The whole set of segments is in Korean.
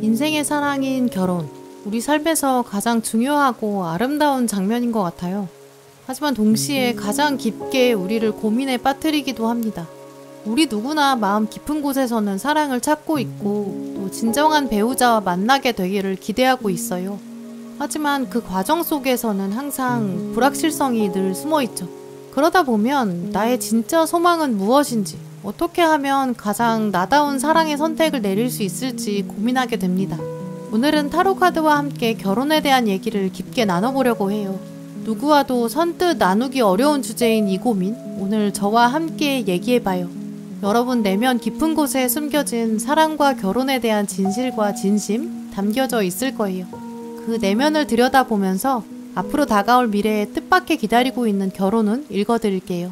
인생의 사랑인 결혼, 우리 삶에서 가장 중요하고 아름다운 장면인 것 같아요. 하지만 동시에 가장 깊게 우리를 고민에 빠뜨리기도 합니다. 우리 누구나 마음 깊은 곳에서는 사랑을 찾고 있고 또 진정한 배우자와 만나게 되기를 기대하고 있어요. 하지만 그 과정 속에서는 항상 불확실성이 늘 숨어있죠. 그러다 보면 나의 진짜 소망은 무엇인지, 어떻게 하면 가장 나다운 사랑의 선택을 내릴 수 있을지 고민하게 됩니다. 오늘은 타로카드와 함께 결혼에 대한 얘기를 깊게 나눠보려고 해요. 누구와도 선뜻 나누기 어려운 주제인 이 고민, 오늘 저와 함께 얘기해봐요. 여러분 내면 깊은 곳에 숨겨진 사랑과 결혼에 대한 진실과 진심 담겨져 있을 거예요. 그 내면을 들여다보면서 앞으로 다가올 미래에 뜻밖의 기다리고 있는 결혼은 읽어드릴게요.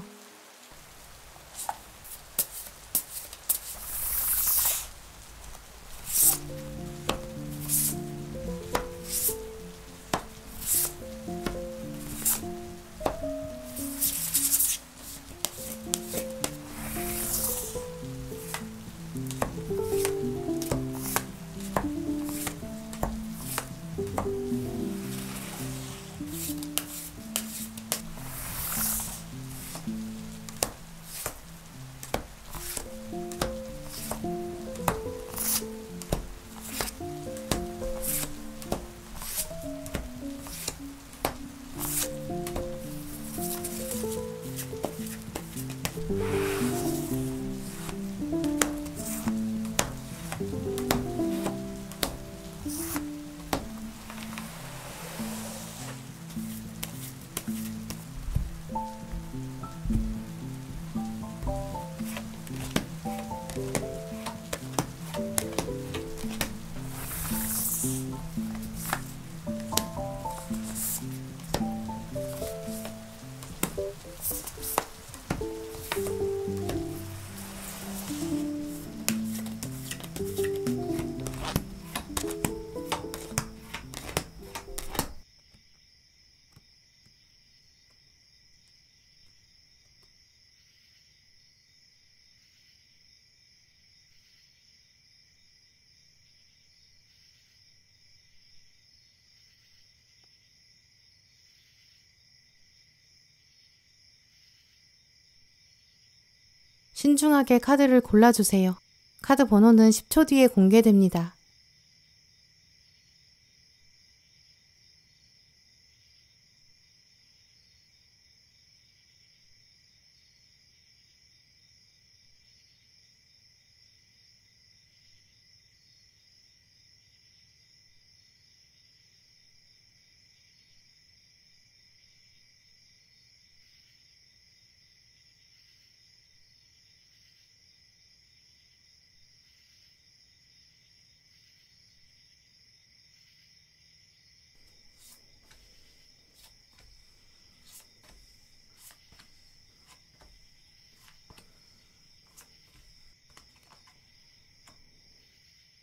신중하게 카드를 골라주세요. 카드 번호는 10초 뒤에 공개됩니다.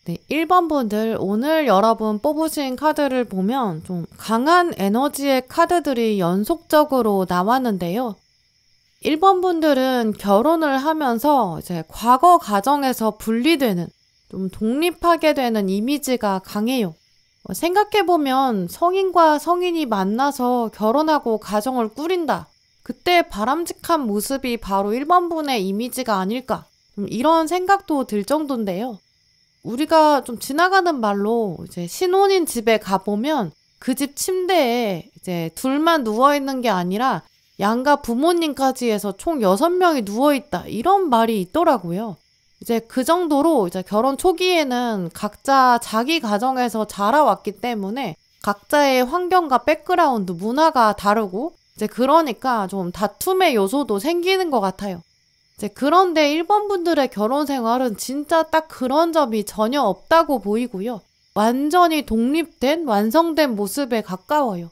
네, 1번 분들, 오늘 여러분 뽑으신 카드를 보면 좀 강한 에너지의 카드들이 연속적으로 나왔는데요. 1번 분들은 결혼을 하면서 이제 과거 가정에서 분리되는, 좀 독립하게 되는 이미지가 강해요. 생각해보면 성인과 성인이 만나서 결혼하고 가정을 꾸린다. 그때 바람직한 모습이 바로 1번 분의 이미지가 아닐까. 이런 생각도 들 정도인데요. 우리가 좀 지나가는 말로 이제 신혼인 집에 가보면 그 집 침대에 이제 둘만 누워있는 게 아니라 양가 부모님까지 해서 총 6명이 누워있다. 이런 말이 있더라고요. 이제 그 정도로 이제 결혼 초기에는 각자 자기 가정에서 자라왔기 때문에 각자의 환경과 백그라운드, 문화가 다르고 이제 그러니까 좀 다툼의 요소도 생기는 것 같아요. 그런데 1번 분들의 결혼 생활은 진짜 딱 그런 점이 전혀 없다고 보이고요. 완전히 독립된, 완성된 모습에 가까워요.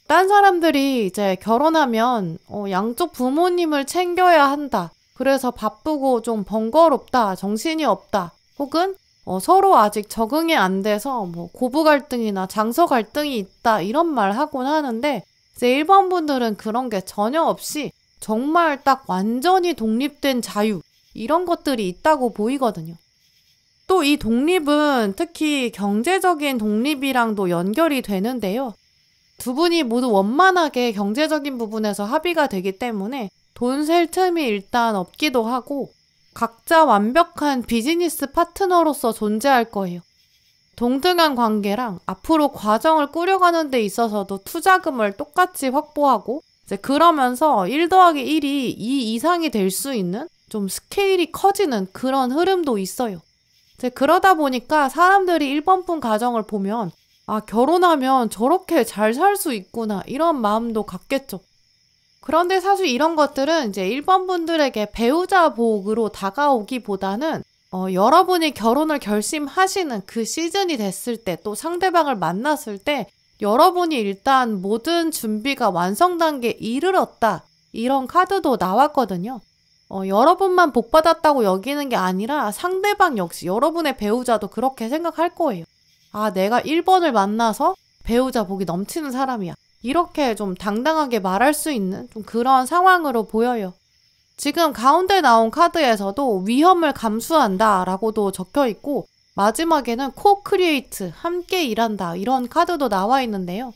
딴 사람들이 이제 결혼하면 양쪽 부모님을 챙겨야 한다. 그래서 바쁘고 좀 번거롭다, 정신이 없다. 혹은 서로 아직 적응이 안 돼서 뭐 고부 갈등이나 장서 갈등이 있다. 이런 말 하곤 하는데 이제 1번 분들은 그런 게 전혀 없이 정말 딱 완전히 독립된 자유, 이런 것들이 있다고 보이거든요. 또 이 독립은 특히 경제적인 독립이랑도 연결이 되는데요. 두 분이 모두 원만하게 경제적인 부분에서 합의가 되기 때문에 돈 셀 틈이 일단 없기도 하고 각자 완벽한 비즈니스 파트너로서 존재할 거예요. 동등한 관계랑 앞으로 과정을 꾸려가는 데 있어서도 투자금을 똑같이 확보하고 이제 그러면서 1 더하기 1이 2 이상이 될 수 있는 좀 스케일이 커지는 그런 흐름도 있어요. 이제 그러다 보니까 사람들이 1번분 가정을 보면 아, 결혼하면 저렇게 잘 살 수 있구나 이런 마음도 갖겠죠. 그런데 사실 이런 것들은 이제 1번 분들에게 배우자 복으로 다가오기보다는 여러분이 결혼을 결심하시는 그 시즌이 됐을 때 또 상대방을 만났을 때 여러분이 일단 모든 준비가 완성 단계에 이르렀다. 이런 카드도 나왔거든요. 여러분만 복받았다고 여기는 게 아니라 상대방 역시 여러분의 배우자도 그렇게 생각할 거예요. 아, 내가 1번을 만나서 배우자 복이 넘치는 사람이야. 이렇게 좀 당당하게 말할 수 있는 좀 그런 상황으로 보여요. 지금 가운데 나온 카드에서도 위험을 감수한다 라고도 적혀 있고 마지막에는 co-create, 함께 일한다 이런 카드도 나와 있는데요.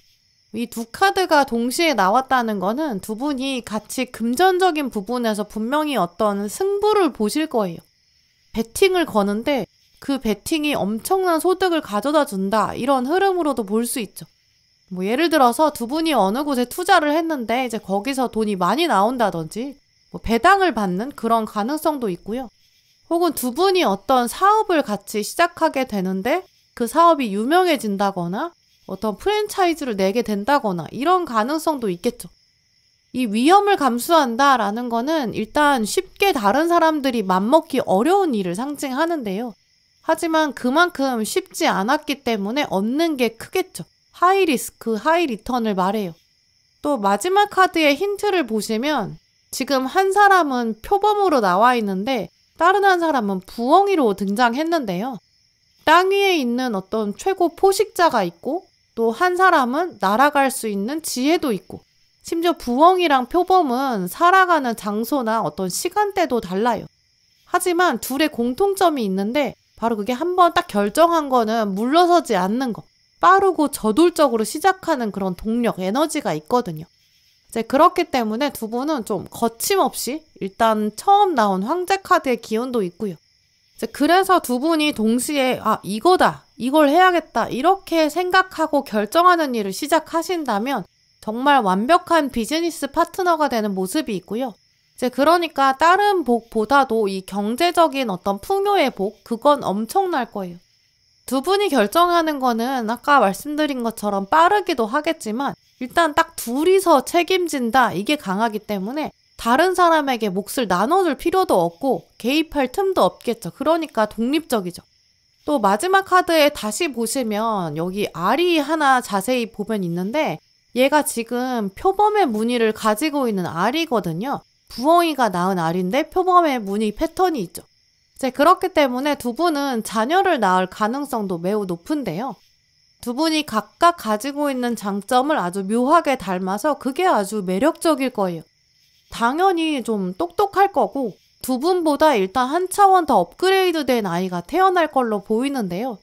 이 두 카드가 동시에 나왔다는 거는 두 분이 같이 금전적인 부분에서 분명히 어떤 승부를 보실 거예요. 베팅을 거는데 그 베팅이 엄청난 소득을 가져다 준다 이런 흐름으로도 볼 수 있죠. 뭐 예를 들어서 두 분이 어느 곳에 투자를 했는데 이제 거기서 돈이 많이 나온다든지 뭐 배당을 받는 그런 가능성도 있고요. 혹은 두 분이 어떤 사업을 같이 시작하게 되는데 그 사업이 유명해진다거나 어떤 프랜차이즈를 내게 된다거나 이런 가능성도 있겠죠. 이 위험을 감수한다라는 거는 일단 쉽게 다른 사람들이 맘먹기 어려운 일을 상징하는데요. 하지만 그만큼 쉽지 않았기 때문에 얻는 게 크겠죠. 하이 리스크, 하이 리턴을 말해요. 또 마지막 카드의 힌트를 보시면 지금 한 사람은 표범으로 나와 있는데 다른 한 사람은 부엉이로 등장했는데요. 땅 위에 있는 어떤 최고 포식자가 있고 또 한 사람은 날아갈 수 있는 지혜도 있고 심지어 부엉이랑 표범은 살아가는 장소나 어떤 시간대도 달라요. 하지만 둘의 공통점이 있는데 바로 그게 한번 딱 결정한 거는 물러서지 않는 거. 빠르고 저돌적으로 시작하는 그런 동력, 에너지가 있거든요. 이제 그렇기 때문에 두 분은 좀 거침없이 일단 처음 나온 황제 카드의 기운도 있고요. 이제 그래서 두 분이 동시에 아, 이거다, 이걸 해야겠다 이렇게 생각하고 결정하는 일을 시작하신다면 정말 완벽한 비즈니스 파트너가 되는 모습이 있고요. 이제 그러니까 다른 복보다도 이 경제적인 어떤 풍요의 복, 그건 엄청날 거예요. 두 분이 결정하는 거는 아까 말씀드린 것처럼 빠르기도 하겠지만 일단 딱 둘이서 책임진다 이게 강하기 때문에 다른 사람에게 몫을 나눠줄 필요도 없고 개입할 틈도 없겠죠. 그러니까 독립적이죠. 또 마지막 카드에 다시 보시면 여기 알이 하나 자세히 보면 있는데 얘가 지금 표범의 무늬를 가지고 있는 알이거든요. 부엉이가 낳은 알인데 표범의 무늬 패턴이 있죠. 이제 그렇기 때문에 두 분은 자녀를 낳을 가능성도 매우 높은데요. 두 분이 각각 가지고 있는 장점을 아주 묘하게 닮아서 그게 아주 매력적일 거예요. 당연히 좀 똑똑할 거고 두 분보다 일단 한 차원 더 업그레이드된 아이가 태어날 걸로 보이는데요.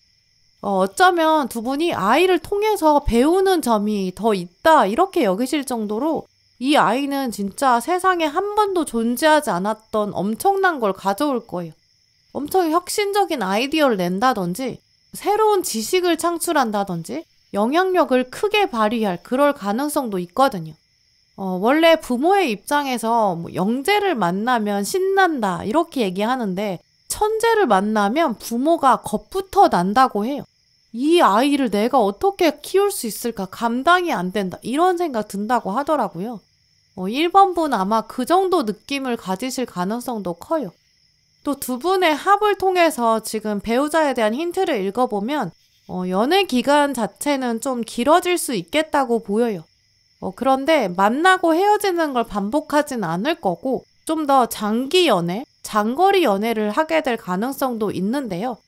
어쩌면 두 분이 아이를 통해서 배우는 점이 더 있다 이렇게 여기실 정도로 이 아이는 진짜 세상에 한 번도 존재하지 않았던 엄청난 걸 가져올 거예요. 엄청 혁신적인 아이디어를 낸다든지 새로운 지식을 창출한다든지 영향력을 크게 발휘할 그럴 가능성도 있거든요. 원래 부모의 입장에서 뭐 영재를 만나면 신난다 이렇게 얘기하는데 천재를 만나면 부모가 겁부터 난다고 해요. 이 아이를 내가 어떻게 키울 수 있을까 감당이 안 된다 이런 생각 든다고 하더라고요. 1번 분 아마 그 정도 느낌을 가지실 가능성도 커요. 또 두 분의 합을 통해서 지금 배우자에 대한 힌트를 읽어보면 연애 기간 자체는 좀 길어질 수 있겠다고 보여요. 그런데 만나고 헤어지는 걸 반복하진 않을 거고 좀 더 장기 연애, 장거리 연애를 하게 될 가능성도 있는데요.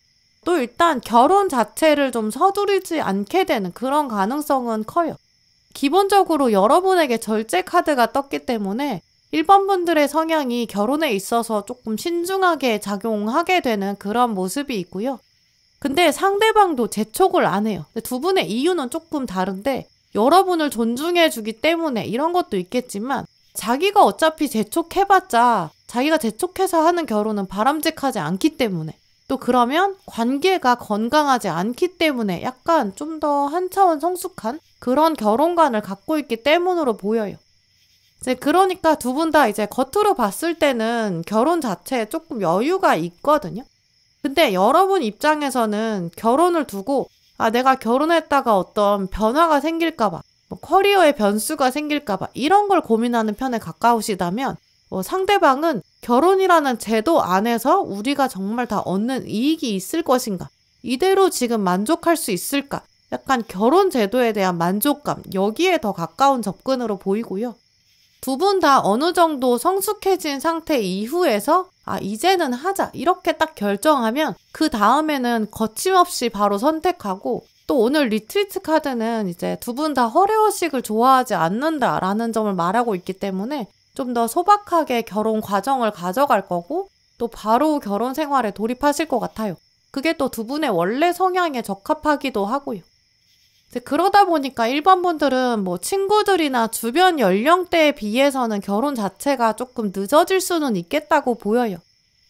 또 일단 결혼 자체를 좀 서두르지 않게 되는 그런 가능성은 커요. 기본적으로 여러분에게 절제 카드가 떴기 때문에 1번 분들의 성향이 결혼에 있어서 조금 신중하게 작용하게 되는 그런 모습이 있고요. 근데 상대방도 재촉을 안 해요. 근데 두 분의 이유는 조금 다른데 여러분을 존중해주기 때문에 이런 것도 있겠지만 자기가 어차피 재촉해봤자 자기가 재촉해서 하는 결혼은 바람직하지 않기 때문에 또 그러면 관계가 건강하지 않기 때문에 약간 좀 더 한 차원 성숙한 그런 결혼관을 갖고 있기 때문으로 보여요. 이제 그러니까 두 분 다 이제 겉으로 봤을 때는 결혼 자체에 조금 여유가 있거든요. 근데 여러분 입장에서는 결혼을 두고 내가 결혼했다가 어떤 변화가 생길까봐 뭐 커리어에 변수가 생길까봐 이런 걸 고민하는 편에 가까우시다면 상대방은 결혼이라는 제도 안에서 우리가 정말 다 얻는 이익이 있을 것인가? 이대로 지금 만족할 수 있을까? 약간 결혼 제도에 대한 만족감, 여기에 더 가까운 접근으로 보이고요. 두 분 다 어느 정도 성숙해진 상태 이후에서 이제는 하자 이렇게 딱 결정하면 그 다음에는 거침없이 바로 선택하고 또 오늘 리트리트 카드는 이제 두 분 다 허례허식을 좋아하지 않는다라는 점을 말하고 있기 때문에 좀 더 소박하게 결혼 과정을 가져갈 거고 또 바로 결혼 생활에 돌입하실 것 같아요. 그게 또 두 분의 원래 성향에 적합하기도 하고요. 그러다 보니까 일반 분들은 뭐 친구들이나 주변 연령대에 비해서는 결혼 자체가 조금 늦어질 수는 있겠다고 보여요.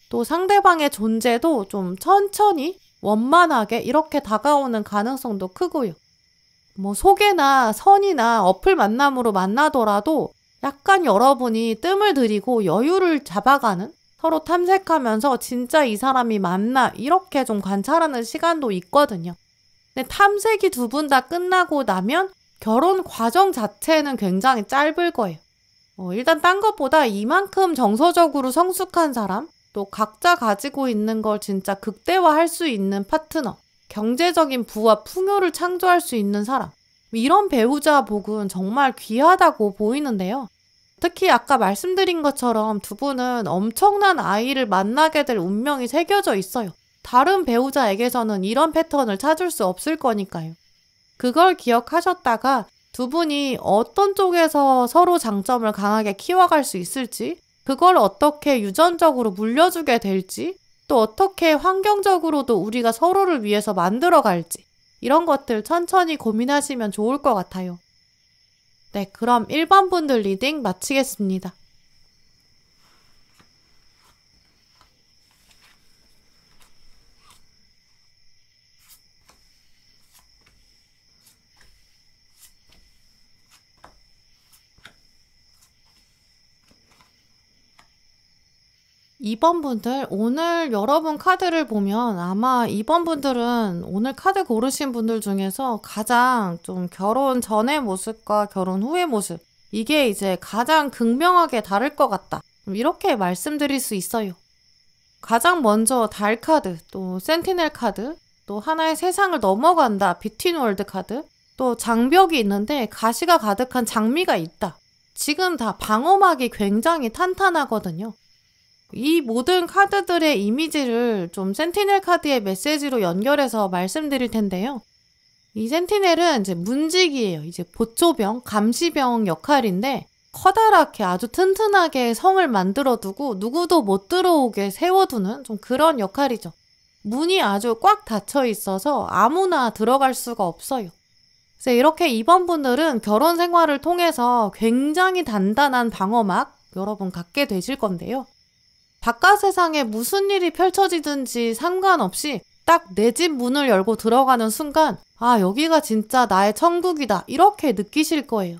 또 상대방의 존재도 좀 천천히 원만하게 이렇게 다가오는 가능성도 크고요. 뭐 소개나 선이나 어플 만남으로 만나더라도 약간 여러분이 뜸을 들이고 여유를 잡아가는 서로 탐색하면서 진짜 이 사람이 맞나 이렇게 좀 관찰하는 시간도 있거든요. 근데 탐색이 두 분 다 끝나고 나면 결혼 과정 자체는 굉장히 짧을 거예요. 일단 딴 것보다 이만큼 정서적으로 성숙한 사람, 또 각자 가지고 있는 걸 진짜 극대화할 수 있는 파트너, 경제적인 부와 풍요를 창조할 수 있는 사람, 이런 배우자 복은 정말 귀하다고 보이는데요. 특히 아까 말씀드린 것처럼 두 분은 엄청난 아이를 만나게 될 운명이 새겨져 있어요. 다른 배우자에게서는 이런 패턴을 찾을 수 없을 거니까요. 그걸 기억하셨다가 두 분이 어떤 쪽에서 서로 장점을 강하게 키워갈 수 있을지, 그걸 어떻게 유전적으로 물려주게 될지, 또 어떻게 환경적으로도 우리가 서로를 위해서 만들어갈지 이런 것들 천천히 고민하시면 좋을 것 같아요. 네, 그럼 1번 분들 리딩 마치겠습니다. 2번 분들, 오늘 여러분 카드를 보면 아마 2번 분들은 오늘 카드 고르신 분들 중에서 가장 좀 결혼 전의 모습과 결혼 후의 모습, 이게 이제 가장 극명하게 다를 것 같다. 이렇게 말씀드릴 수 있어요. 가장 먼저 달 카드, 또 센티넬 카드, 또 하나의 세상을 넘어간다, 비트윈 월드 카드, 또 장벽이 있는데 가시가 가득한 장미가 있다. 지금 다 방어막이 굉장히 탄탄하거든요. 이 모든 카드들의 이미지를 좀 센티넬 카드의 메시지로 연결해서 말씀드릴 텐데요. 이 센티넬은 이제 문직이에요. 이제 보초병, 감시병 역할인데 커다랗게 아주 튼튼하게 성을 만들어두고 누구도 못 들어오게 세워두는 좀 그런 역할이죠. 문이 아주 꽉 닫혀 있어서 아무나 들어갈 수가 없어요. 그래서 이렇게 2번 분들은 결혼 생활을 통해서 굉장히 단단한 방어막 여러분 갖게 되실 건데요. 바깥 세상에 무슨 일이 펼쳐지든지 상관없이 딱 내 집 문을 열고 들어가는 순간 여기가 진짜 나의 천국이다 이렇게 느끼실 거예요.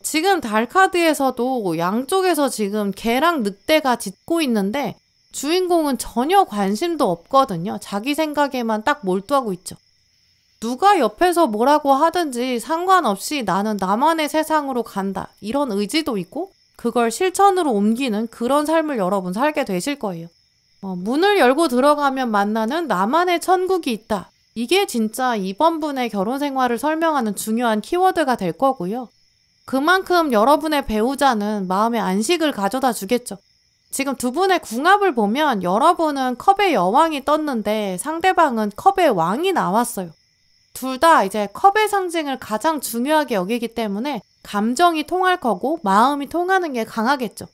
지금 달 카드에서도 양쪽에서 지금 개랑 늑대가 짖고 있는데 주인공은 전혀 관심도 없거든요. 자기 생각에만 딱 몰두하고 있죠. 누가 옆에서 뭐라고 하든지 상관없이 나는 나만의 세상으로 간다 이런 의지도 있고 그걸 실천으로 옮기는 그런 삶을 여러분 살게 되실 거예요. 문을 열고 들어가면 만나는 나만의 천국이 있다. 이게 진짜 2번 분의 결혼 생활을 설명하는 중요한 키워드가 될 거고요. 그만큼 여러분의 배우자는 마음의 안식을 가져다 주겠죠. 지금 두 분의 궁합을 보면 여러분은 컵의 여왕이 떴는데 상대방은 컵의 왕이 나왔어요. 둘 다 이제 컵의 상징을 가장 중요하게 여기기 때문에 감정이 통할 거고 마음이 통하는 게 강하겠죠.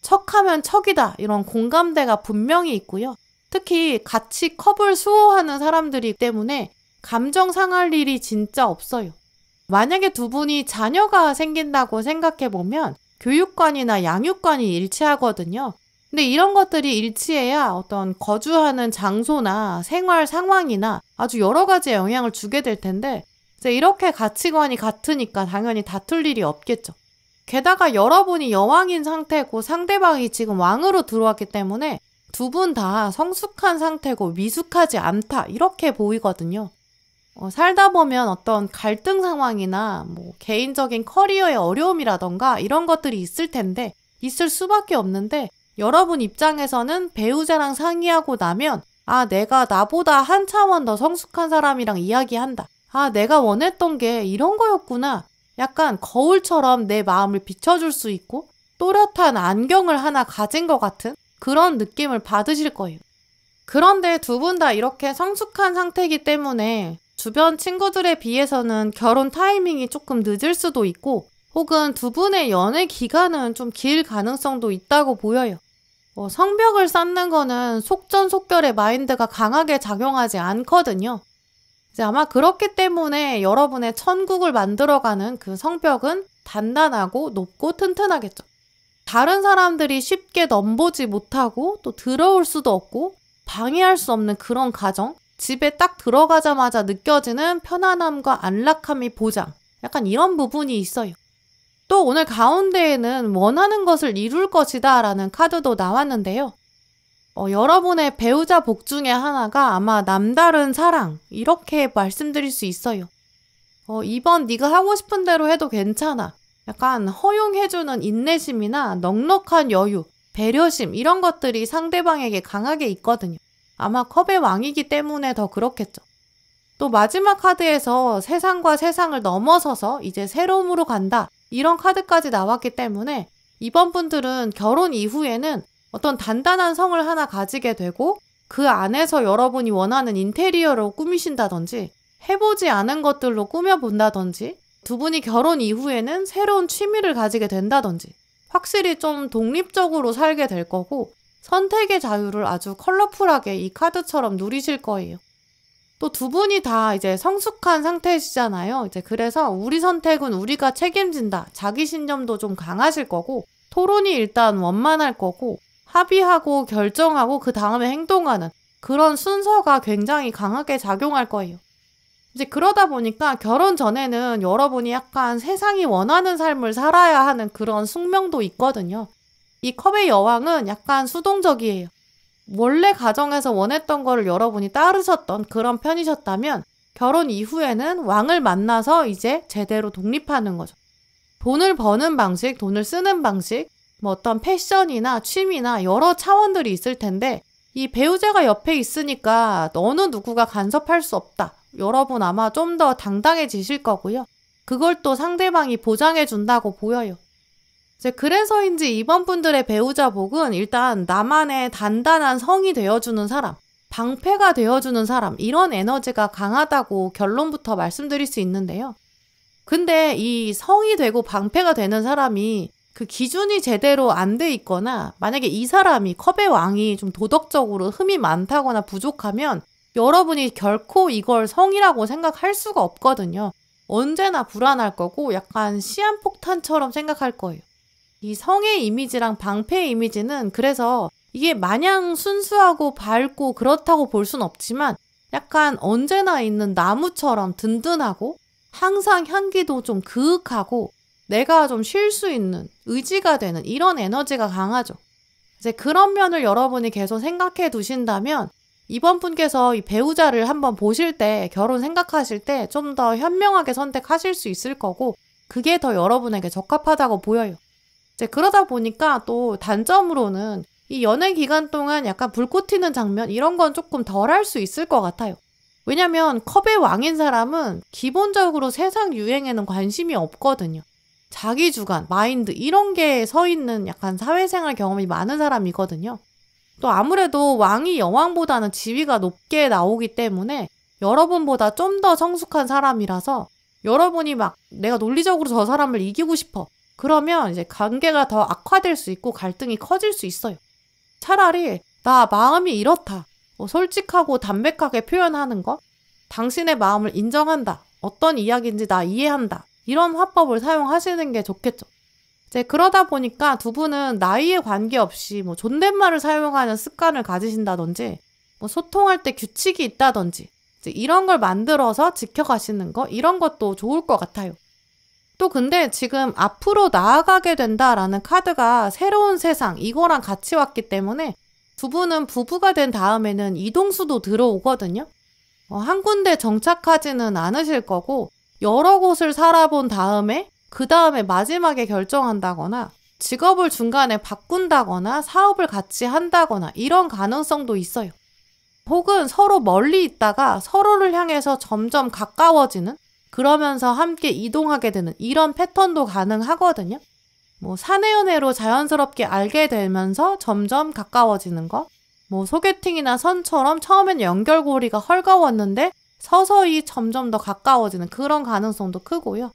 척하면 척이다 이런 공감대가 분명히 있고요. 특히 같이 컵을 수호하는 사람들이기 때문에 감정 상할 일이 진짜 없어요. 만약에 두 분이 자녀가 생긴다고 생각해보면 교육관이나 양육관이 일치하거든요. 근데 이런 것들이 일치해야 어떤 거주하는 장소나 생활 상황이나 아주 여러 가지 영향을 주게 될 텐데 이제 이렇게 가치관이 같으니까 당연히 다툴 일이 없겠죠. 게다가 여러분이 여왕인 상태고 상대방이 지금 왕으로 들어왔기 때문에 두 분 다 성숙한 상태고 미숙하지 않다 이렇게 보이거든요. 살다 보면 어떤 갈등 상황이나 개인적인 커리어의 어려움이라던가 이런 것들이 있을 텐데 있을 수밖에 없는데 여러분 입장에서는 배우자랑 상의하고 나면 내가 나보다 한 차원 더 성숙한 사람이랑 이야기한다. 내가 원했던 게 이런 거였구나. 약간 거울처럼 내 마음을 비춰줄 수 있고 또렷한 안경을 하나 가진 것 같은 그런 느낌을 받으실 거예요. 그런데 두 분 다 이렇게 성숙한 상태이기 때문에 주변 친구들에 비해서는 결혼 타이밍이 조금 늦을 수도 있고 혹은 두 분의 연애 기간은 좀 길 가능성도 있다고 보여요. 성벽을 쌓는 거는 속전속결의 마인드가 강하게 작용하지 않거든요. 이제 아마 그렇기 때문에 여러분의 천국을 만들어가는 그 성벽은 단단하고 높고 튼튼하겠죠. 다른 사람들이 쉽게 넘보지 못하고 또 들어올 수도 없고 방해할 수 없는 그런 가정, 집에 딱 들어가자마자 느껴지는 편안함과 안락함이 보장, 약간 이런 부분이 있어요. 또 오늘 가운데에는 원하는 것을 이룰 것이다 라는 카드도 나왔는데요. 여러분의 배우자 복 중에 하나가 아마 남다른 사랑, 이렇게 말씀드릴 수 있어요. 이번 네가 하고 싶은 대로 해도 괜찮아. 약간 허용해주는 인내심이나 넉넉한 여유, 배려심 이런 것들이 상대방에게 강하게 있거든요. 아마 컵의 왕이기 때문에 더 그렇겠죠. 또 마지막 카드에서 세상과 세상을 넘어서서 이제 새로움으로 간다. 이런 카드까지 나왔기 때문에 이번 분들은 결혼 이후에는 어떤 단단한 성을 하나 가지게 되고 그 안에서 여러분이 원하는 인테리어로 꾸미신다든지 해보지 않은 것들로 꾸며본다든지 두 분이 결혼 이후에는 새로운 취미를 가지게 된다든지 확실히 좀 독립적으로 살게 될 거고 선택의 자유를 아주 컬러풀하게 이 카드처럼 누리실 거예요. 또 두 분이 다 이제 성숙한 상태시잖아요. 이제 그래서 우리 선택은 우리가 책임진다. 자기 신념도 좀 강하실 거고 토론이 일단 원만할 거고 합의하고 결정하고 그 다음에 행동하는 그런 순서가 굉장히 강하게 작용할 거예요. 이제 그러다 보니까 결혼 전에는 여러분이 약간 세상이 원하는 삶을 살아야 하는 그런 숙명도 있거든요. 이 컵의 여왕은 약간 수동적이에요. 원래 가정에서 원했던 거를 여러분이 따르셨던 그런 편이셨다면 결혼 이후에는 왕을 만나서 이제 제대로 독립하는 거죠. 돈을 버는 방식, 돈을 쓰는 방식, 어떤 패션이나 취미나 여러 차원들이 있을 텐데 이 배우자가 옆에 있으니까 어느 누구가 간섭할 수 없다. 여러분 아마 좀 더 당당해지실 거고요. 그걸 또 상대방이 보장해 준다고 보여요. 이제 그래서인지 이번 분들의 배우자 복은 일단 나만의 단단한 성이 되어주는 사람, 방패가 되어주는 사람 이런 에너지가 강하다고 결론부터 말씀드릴 수 있는데요. 근데 이 성이 되고 방패가 되는 사람이 그 기준이 제대로 안 돼 있거나 만약에 이 사람이 컵의 왕이 좀 도덕적으로 흠이 많다거나 부족하면 여러분이 결코 이걸 성이라고 생각할 수가 없거든요. 언제나 불안할 거고 약간 시한폭탄처럼 생각할 거예요. 이 성의 이미지랑 방패의 이미지는 그래서 이게 마냥 순수하고 밝고 그렇다고 볼 순 없지만 약간 언제나 있는 나무처럼 든든하고 항상 향기도 좀 그윽하고 내가 좀 쉴 수 있는 의지가 되는 이런 에너지가 강하죠. 이제 그런 면을 여러분이 계속 생각해 두신다면 이번 분께서 이 배우자를 한번 보실 때 결혼 생각하실 때 좀 더 현명하게 선택하실 수 있을 거고 그게 더 여러분에게 적합하다고 보여요. 이제 그러다 보니까 또 단점으로는 이 연애 기간 동안 약간 불꽃 튀는 장면 이런 건 조금 덜 할 수 있을 것 같아요. 왜냐면 컵의 왕인 사람은 기본적으로 세상 유행에는 관심이 없거든요. 자기 주관, 마인드 이런 게 서 있는 약간 사회생활 경험이 많은 사람이거든요. 또 아무래도 왕이 여왕보다는 지위가 높게 나오기 때문에 여러분보다 좀 더 성숙한 사람이라서 여러분이 막 내가 논리적으로 저 사람을 이기고 싶어. 그러면 이제 관계가 더 악화될 수 있고 갈등이 커질 수 있어요. 차라리 나 마음이 이렇다. 솔직하고 담백하게 표현하는 것, 당신의 마음을 인정한다, 어떤 이야기인지 나 이해한다, 이런 화법을 사용하시는 게 좋겠죠. 이제 그러다 보니까 두 분은 나이에 관계없이 존댓말을 사용하는 습관을 가지신다든지, 소통할 때 규칙이 있다든지, 이제 이런 걸 만들어서 지켜가시는 거, 이런 것도 좋을 것 같아요. 또 근데 지금 앞으로 나아가게 된다라는 카드가 새로운 세상, 이거랑 같이 왔기 때문에 두 분은 부부가 된 다음에는 이동수도 들어오거든요. 한 군데 정착하지는 않으실 거고, 여러 곳을 살아본 다음에 그 다음에 마지막에 결정한다거나 직업을 중간에 바꾼다거나 사업을 같이 한다거나 이런 가능성도 있어요. 혹은 서로 멀리 있다가 서로를 향해서 점점 가까워지는, 그러면서 함께 이동하게 되는 이런 패턴도 가능하거든요. 사내 연애로 자연스럽게 알게 되면서 점점 가까워지는 거, 소개팅이나 선처럼 처음엔 연결고리가 헐거웠는데 서서히 점점 더 가까워지는 그런 가능성도 크고요.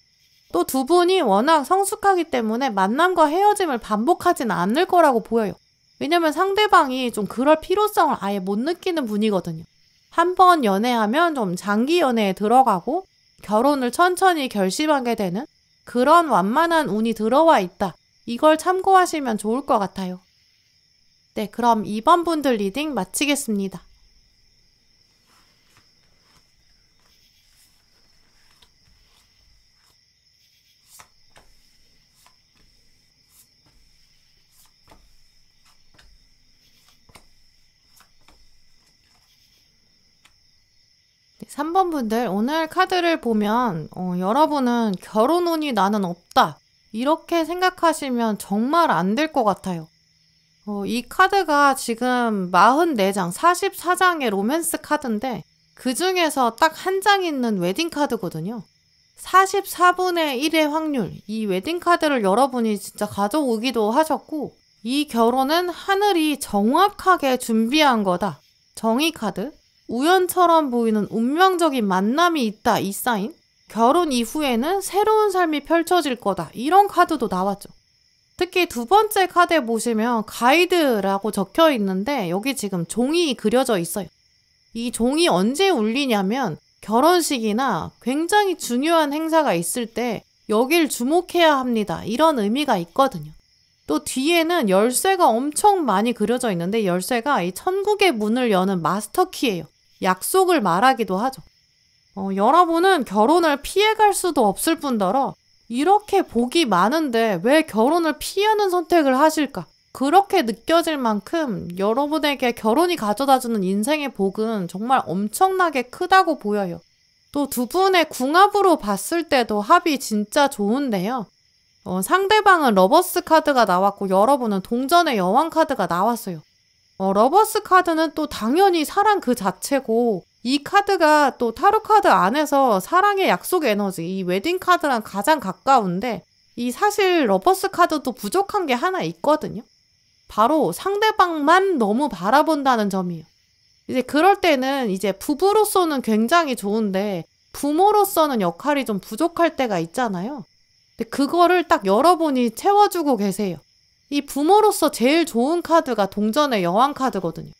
또 두 분이 워낙 성숙하기 때문에 만남과 헤어짐을 반복하지는 않을 거라고 보여요. 왜냐면 상대방이 좀 그럴 필요성을 아예 못 느끼는 분이거든요. 한 번 연애하면 좀 장기 연애에 들어가고 결혼을 천천히 결심하게 되는 그런 완만한 운이 들어와 있다. 이걸 참고하시면 좋을 것 같아요. 네, 그럼 2번 분들 리딩 마치겠습니다. 네, 3번 분들 오늘 카드를 보면 여러분은 결혼 운이 나는 없다. 이렇게 생각하시면 정말 안 될 것 같아요. 이 카드가 지금 44장, 44장의 로맨스 카드인데 그 중에서 딱 한 장 있는 웨딩 카드거든요. 44분의 1의 확률, 이 웨딩 카드를 여러분이 진짜 가져오기도 하셨고, 이 결혼은 하늘이 정확하게 준비한 거다. 정의 카드, 우연처럼 보이는 운명적인 만남이 있다, 이 사인. 결혼 이후에는 새로운 삶이 펼쳐질 거다, 이런 카드도 나왔죠. 특히 두 번째 카드에 보시면 가이드라고 적혀 있는데 여기 지금 종이 그려져 있어요. 이 종이 언제 울리냐면 결혼식이나 굉장히 중요한 행사가 있을 때 여길 주목해야 합니다. 이런 의미가 있거든요. 또 뒤에는 열쇠가 엄청 많이 그려져 있는데 열쇠가 이 천국의 문을 여는 마스터키예요. 약속을 말하기도 하죠. 여러분은 결혼을 피해갈 수도 없을 뿐더러 이렇게 복이 많은데 왜 결혼을 피하는 선택을 하실까? 그렇게 느껴질 만큼 여러분에게 결혼이 가져다주는 인생의 복은 정말 엄청나게 크다고 보여요. 또 두 분의 궁합으로 봤을 때도 합이 진짜 좋은데요. 상대방은 러버스 카드가 나왔고 여러분은 동전의 여왕 카드가 나왔어요. 러버스 카드는 또 당연히 사랑 그 자체고, 이 카드가 또 타로 카드 안에서 사랑의 약속 에너지, 이 웨딩 카드랑 가장 가까운데, 이 사실 러버스 카드도 부족한 게 하나 있거든요. 바로 상대방만 너무 바라본다는 점이에요. 이제 그럴 때는 이제 부부로서는 굉장히 좋은데 부모로서는 역할이 좀 부족할 때가 있잖아요. 근데 그거를 딱 여러분이 채워주고 계세요. 이 부모로서 제일 좋은 카드가 동전의 여왕 카드거든요.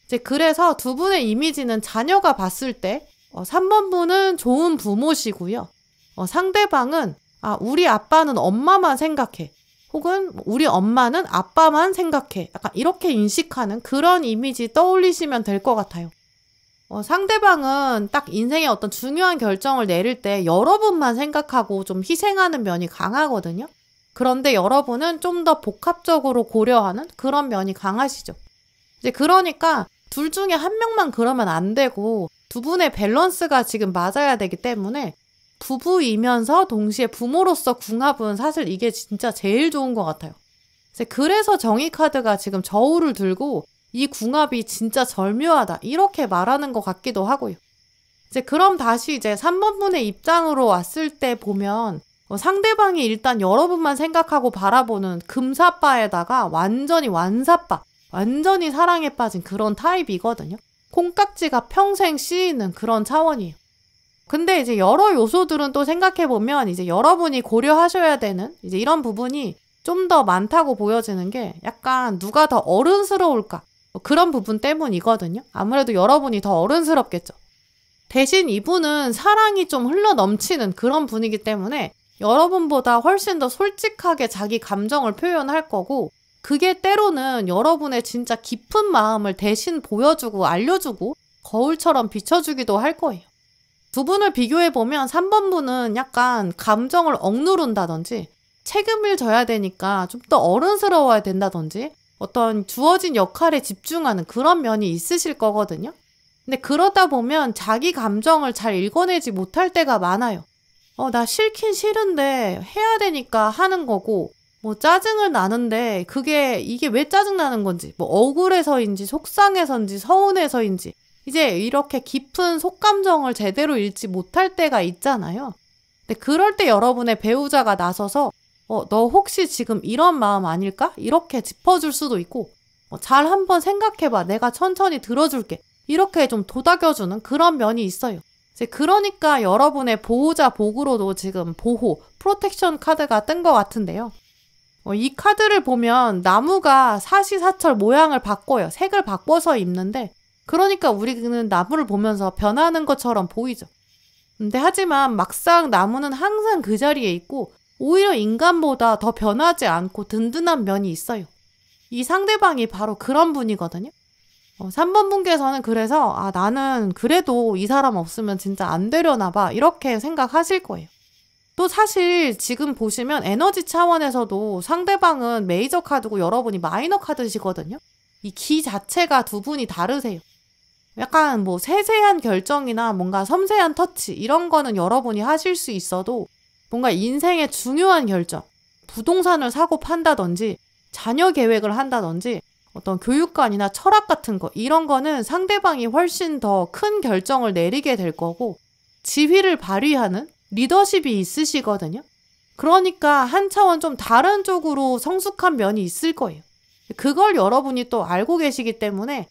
이제 그래서 두 분의 이미지는 자녀가 봤을 때 3번 분은 좋은 부모시고요. 상대방은 우리 아빠는 엄마만 생각해. 혹은 우리 엄마는 아빠만 생각해. 약간 이렇게 인식하는 그런 이미지 떠올리시면 될 것 같아요. 상대방은 딱 인생의 어떤 중요한 결정을 내릴 때 여러분만 생각하고 좀 희생하는 면이 강하거든요. 그런데 여러분은 좀 더 복합적으로 고려하는 그런 면이 강하시죠. 이제 그러니까 둘 중에 한 명만 그러면 안 되고 두 분의 밸런스가 지금 맞아야 되기 때문에 부부이면서 동시에 부모로서 궁합은 사실 이게 진짜 제일 좋은 것 같아요. 그래서 정의 카드가 지금 저울을 들고 이 궁합이 진짜 절묘하다 이렇게 말하는 것 같기도 하고요. 그럼 다시 이제 3번 분의 입장으로 왔을 때 보면 상대방이 일단 여러분만 생각하고 바라보는 금사빠에다가 완전히 완사빠, 완전히 사랑에 빠진 그런 타입이거든요. 콩깍지가 평생 씌이는 그런 차원이에요. 근데 이제 여러 요소들은 또 생각해보면 이제 여러분이 고려하셔야 되는 이제 이런 부분이 좀 더 많다고 보여지는 게, 약간 누가 더 어른스러울까? 그런 부분 때문이거든요. 아무래도 여러분이 더 어른스럽겠죠. 대신 이분은 사랑이 좀 흘러 넘치는 그런 분이기 때문에 여러분보다 훨씬 더 솔직하게 자기 감정을 표현할 거고, 그게 때로는 여러분의 진짜 깊은 마음을 대신 보여주고 알려주고 거울처럼 비춰주기도 할 거예요. 두 분을 비교해보면 3번 분은 약간 감정을 억누른다든지 책임을 져야 되니까 좀 더 어른스러워야 된다든지 어떤 주어진 역할에 집중하는 그런 면이 있으실 거거든요. 근데 그러다 보면 자기 감정을 잘 읽어내지 못할 때가 많아요. 나 싫긴 싫은데 해야 되니까 하는 거고, 뭐 짜증을 나는데 이게 왜 짜증나는 건지, 뭐 억울해서인지 속상해서인지 서운해서인지 이제 이렇게 깊은 속감정을 제대로 읽지 못할 때가 있잖아요. 근데 그럴 때 여러분의 배우자가 나서서 너 혹시 지금 이런 마음 아닐까? 이렇게 짚어줄 수도 있고, 잘 한번 생각해봐. 내가 천천히 들어줄게. 이렇게 좀 도닥여주는 그런 면이 있어요. 이제 그러니까 여러분의 보호자 복으로도 지금 프로텍션 카드가 뜬 것 같은데요. 이 카드를 보면 나무가 사시사철 모양을 바꿔요. 색을 바꿔서 입는데, 그러니까 우리는 나무를 보면서 변하는 것처럼 보이죠. 근데 하지만 막상 나무는 항상 그 자리에 있고 오히려 인간보다 더 변하지 않고 든든한 면이 있어요. 이 상대방이 바로 그런 분이거든요. 3번 분께서는 그래서 나는 그래도 이 사람 없으면 진짜 안 되려나 봐 이렇게 생각하실 거예요. 또 사실 지금 보시면 에너지 차원에서도 상대방은 메이저 카드고 여러분이 마이너 카드시거든요. 이 기 자체가 두 분이 다르세요. 약간 뭐 세세한 결정이나 뭔가 섬세한 터치 이런 거는 여러분이 하실 수 있어도 뭔가 인생의 중요한 결정, 부동산을 사고 판다든지 자녀 계획을 한다든지 어떤 교육관이나 철학 같은 거 이런 거는 상대방이 훨씬 더 큰 결정을 내리게 될 거고 지휘를 발휘하는 리더십이 있으시거든요. 그러니까 한 차원 좀 다른 쪽으로 성숙한 면이 있을 거예요. 그걸 여러분이 또 알고 계시기 때문에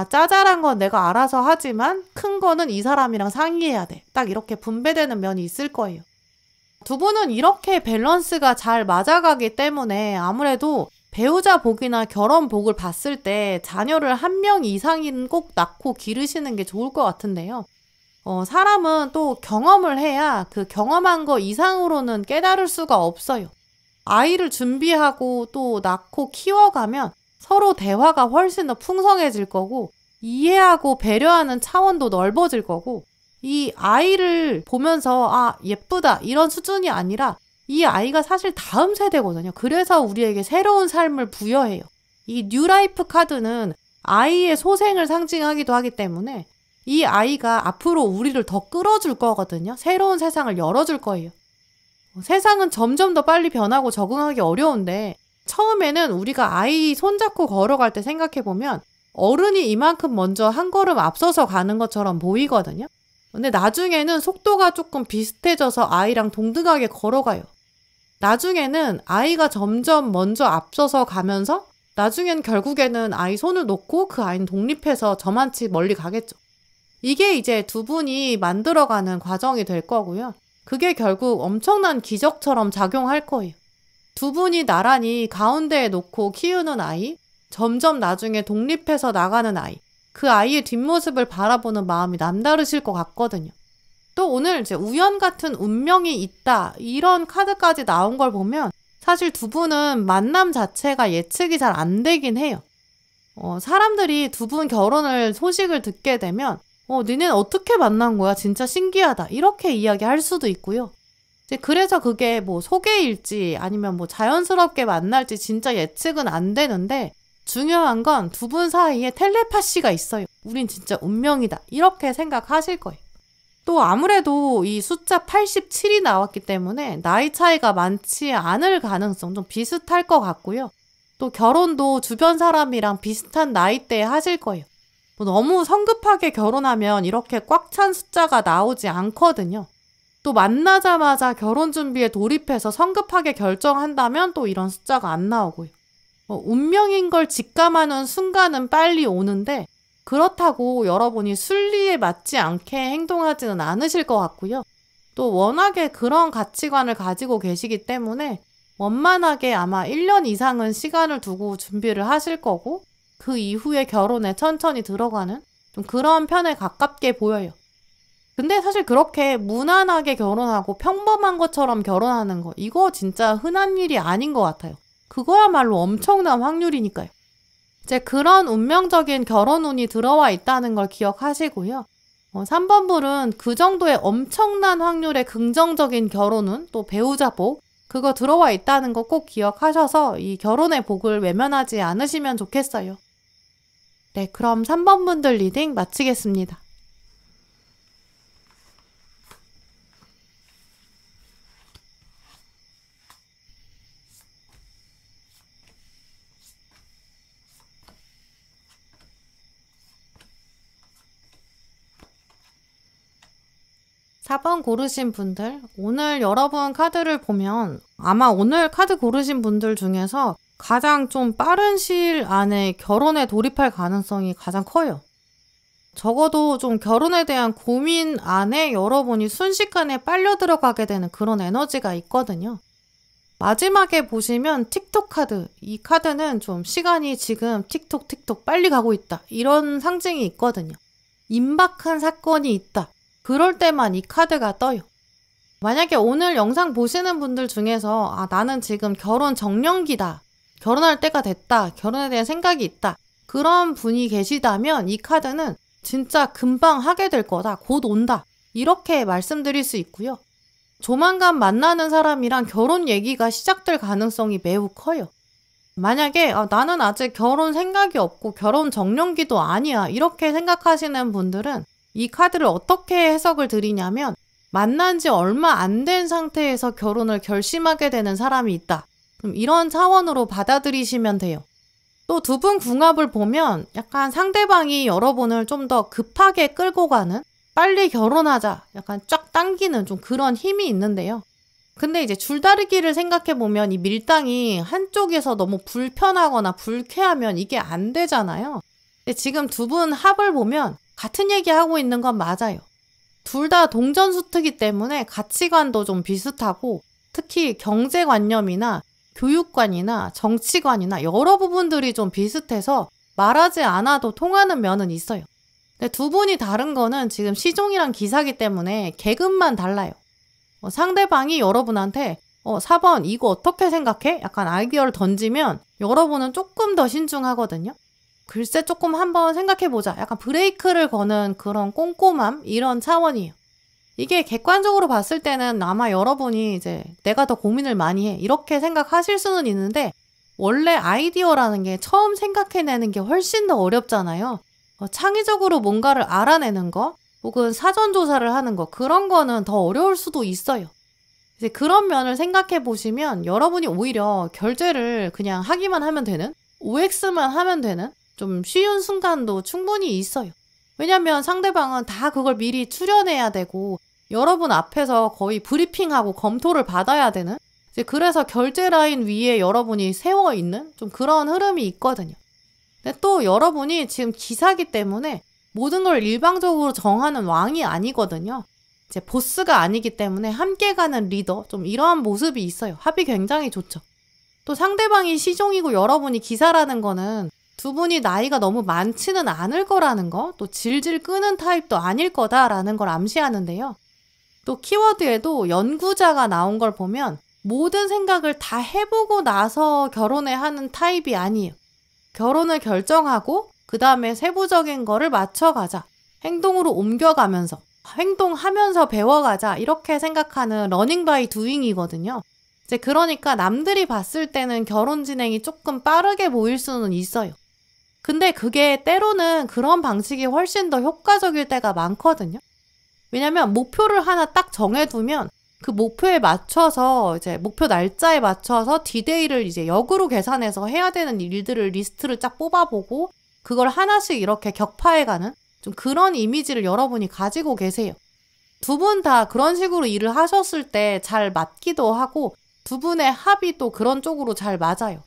짜잘한 건 내가 알아서 하지만 큰 거는 이 사람이랑 상의해야 돼. 딱 이렇게 분배되는 면이 있을 거예요. 두 분은 이렇게 밸런스가 잘 맞아가기 때문에 아무래도 배우자 복이나 결혼 복을 봤을 때 자녀를 한 명 이상은 꼭 낳고 기르시는 게 좋을 것 같은데요. 사람은 또 경험을 해야 그 경험한 거 이상으로는 깨달을 수가 없어요. 아이를 준비하고 또 낳고 키워가면 서로 대화가 훨씬 더 풍성해질 거고 이해하고 배려하는 차원도 넓어질 거고 이 아이를 보면서 예쁘다 이런 수준이 아니라 이 아이가 사실 다음 세대거든요. 그래서 우리에게 새로운 삶을 부여해요. 이 뉴라이프 카드는 아이의 소생을 상징하기도 하기 때문에 이 아이가 앞으로 우리를 더 끌어줄 거거든요. 새로운 세상을 열어줄 거예요. 세상은 점점 더 빨리 변하고 적응하기 어려운데 처음에는 우리가 아이 손잡고 걸어갈 때 생각해보면 어른이 이만큼 먼저 한 걸음 앞서서 가는 것처럼 보이거든요. 근데 나중에는 속도가 조금 비슷해져서 아이랑 동등하게 걸어가요. 나중에는 아이가 점점 먼저 앞서서 가면서 나중엔 결국에는 아이 손을 놓고 그 아이는 독립해서 저만치 멀리 가겠죠. 이게 이제 두 분이 만들어가는 과정이 될 거고요. 그게 결국 엄청난 기적처럼 작용할 거예요. 두 분이 나란히 가운데에 놓고 키우는 아이, 점점 나중에 독립해서 나가는 아이, 그 아이의 뒷모습을 바라보는 마음이 남다르실 것 같거든요. 또 오늘 이제 우연 같은 운명이 있다 이런 카드까지 나온 걸 보면 사실 두 분은 만남 자체가 예측이 잘 안 되긴 해요. 사람들이 두 분 결혼을 소식을 듣게 되면 니네는 어떻게 만난 거야? 진짜 신기하다. 이렇게 이야기할 수도 있고요. 그래서 그게 뭐 소개일지 아니면 뭐 자연스럽게 만날지 진짜 예측은 안 되는데 중요한 건 두 분 사이에 텔레파시가 있어요. 우린 진짜 운명이다. 이렇게 생각하실 거예요. 또 아무래도 이 숫자 87이 나왔기 때문에 나이 차이가 많지 않을 가능성 좀 비슷할 것 같고요. 또 결혼도 주변 사람이랑 비슷한 나이대에 하실 거예요. 너무 성급하게 결혼하면 이렇게 꽉 찬 숫자가 나오지 않거든요. 또 만나자마자 결혼 준비에 돌입해서 성급하게 결정한다면 또 이런 숫자가 안 나오고요. 운명인 걸 직감하는 순간은 빨리 오는데 그렇다고 여러분이 순리에 맞지 않게 행동하지는 않으실 것 같고요. 또 워낙에 그런 가치관을 가지고 계시기 때문에 원만하게 아마 1년 이상은 시간을 두고 준비를 하실 거고 그 이후에 결혼에 천천히 들어가는 좀 그런 편에 가깝게 보여요. 근데 사실 그렇게 무난하게 결혼하고 평범한 것처럼 결혼하는 거, 이거 진짜 흔한 일이 아닌 것 같아요. 그거야말로 엄청난 확률이니까요. 이제 그런 운명적인 결혼 운이 들어와 있다는 걸 기억하시고요. 3번 불은 그 정도의 엄청난 확률의 긍정적인 결혼 운, 또 배우자 복, 그거 들어와 있다는 거 꼭 기억하셔서 이 결혼의 복을 외면하지 않으시면 좋겠어요. 네, 그럼 3번 분들 리딩 마치겠습니다. 사 번 고르신 분들, 오늘 여러분 카드를 보면 아마 오늘 카드 고르신 분들 중에서 가장 좀 빠른 시일 안에 결혼에 돌입할 가능성이 가장 커요. 적어도 좀 결혼에 대한 고민 안에 여러분이 순식간에 빨려 들어가게 되는 그런 에너지가 있거든요. 마지막에 보시면 틱톡 카드, 이 카드는 좀 시간이 지금 틱톡 빨리 가고 있다, 이런 상징이 있거든요. 임박한 사건이 있다, 그럴 때만 이 카드가 떠요. 만약에 오늘 영상 보시는 분들 중에서 나는 지금 결혼 정년기다, 결혼할 때가 됐다, 결혼에 대한 생각이 있다, 그런 분이 계시다면 이 카드는 진짜 금방 하게 될 거다, 곧 온다, 이렇게 말씀드릴 수 있고요. 조만간 만나는 사람이랑 결혼 얘기가 시작될 가능성이 매우 커요. 만약에 나는 아직 결혼 생각이 없고 결혼 정년기도 아니야, 이렇게 생각하시는 분들은 이 카드를 어떻게 해석을 드리냐면, 만난 지 얼마 안 된 상태에서 결혼을 결심하게 되는 사람이 있다, 이런 차원으로 받아들이시면 돼요. 또 두 분 궁합을 보면 약간 상대방이 여러분을 좀 더 급하게 끌고 가는, 빨리 결혼하자, 약간 쫙 당기는 좀 그런 힘이 있는데요. 근데 이제 줄다리기를 생각해보면 이 밀당이 한쪽에서 너무 불편하거나 불쾌하면 이게 안 되잖아요. 근데 지금 두 분 합을 보면 같은 얘기하고 있는 건 맞아요. 둘 다 동전수트기 때문에 가치관도 좀 비슷하고, 특히 경제관념이나 교육관이나 정치관이나 여러 부분들이 좀 비슷해서 말하지 않아도 통하는 면은 있어요. 근데 두 분이 다른 거는 지금 시종이랑 기사기 때문에 계급만 달라요. 상대방이 여러분한테 4번 이거 어떻게 생각해? 약간 아이디어를 던지면 여러분은 조금 더 신중하거든요. 글쎄 조금 한번 생각해보자, 약간 브레이크를 거는 그런 꼼꼼함, 이런 차원이에요. 이게 객관적으로 봤을 때는 아마 여러분이 이제 내가 더 고민을 많이 해, 이렇게 생각하실 수는 있는데, 원래 아이디어라는 게 처음 생각해내는 게 훨씬 더 어렵잖아요. 창의적으로 뭔가를 알아내는 거, 혹은 사전조사를 하는 거, 그런 거는 더 어려울 수도 있어요. 이제 그런 면을 생각해 보시면 여러분이 오히려 결제를 그냥 하기만 하면 되는, OX만 하면 되는 좀 쉬운 순간도 충분히 있어요. 왜냐면 상대방은 다 그걸 미리 추려내야 되고 여러분 앞에서 거의 브리핑하고 검토를 받아야 되는, 이제 그래서 결제 라인 위에 여러분이 세워 있는 좀 그런 흐름이 있거든요. 근데 또 여러분이 지금 기사기 때문에 모든 걸 일방적으로 정하는 왕이 아니거든요. 이제 보스가 아니기 때문에 함께 가는 리더, 좀 이러한 모습이 있어요. 합이 굉장히 좋죠. 또 상대방이 시종이고 여러분이 기사라는 거는 두 분이 나이가 너무 많지는 않을 거라는 거, 또 질질 끄는 타입도 아닐 거다라는 걸 암시하는데요. 또 키워드에도 연구자가 나온 걸 보면 모든 생각을 다 해보고 나서 결혼에 하는 타입이 아니에요. 결혼을 결정하고 그 다음에 세부적인 거를 맞춰가자, 행동으로 옮겨가면서, 행동하면서 배워가자, 이렇게 생각하는 러닝 바이 두잉이거든요. 이제 그러니까 남들이 봤을 때는 결혼 진행이 조금 빠르게 보일 수는 있어요. 근데 그게 때로는 그런 방식이 훨씬 더 효과적일 때가 많거든요. 왜냐면 목표를 하나 딱 정해두면 그 목표에 맞춰서, 이제 목표 날짜에 맞춰서 디데이를 이제 역으로 계산해서 해야 되는 일들을 리스트를 쫙 뽑아보고 그걸 하나씩 이렇게 격파해가는 좀 그런 이미지를 여러분이 가지고 계세요. 두 분 다 그런 식으로 일을 하셨을 때 잘 맞기도 하고, 두 분의 합이 또 그런 쪽으로 잘 맞아요.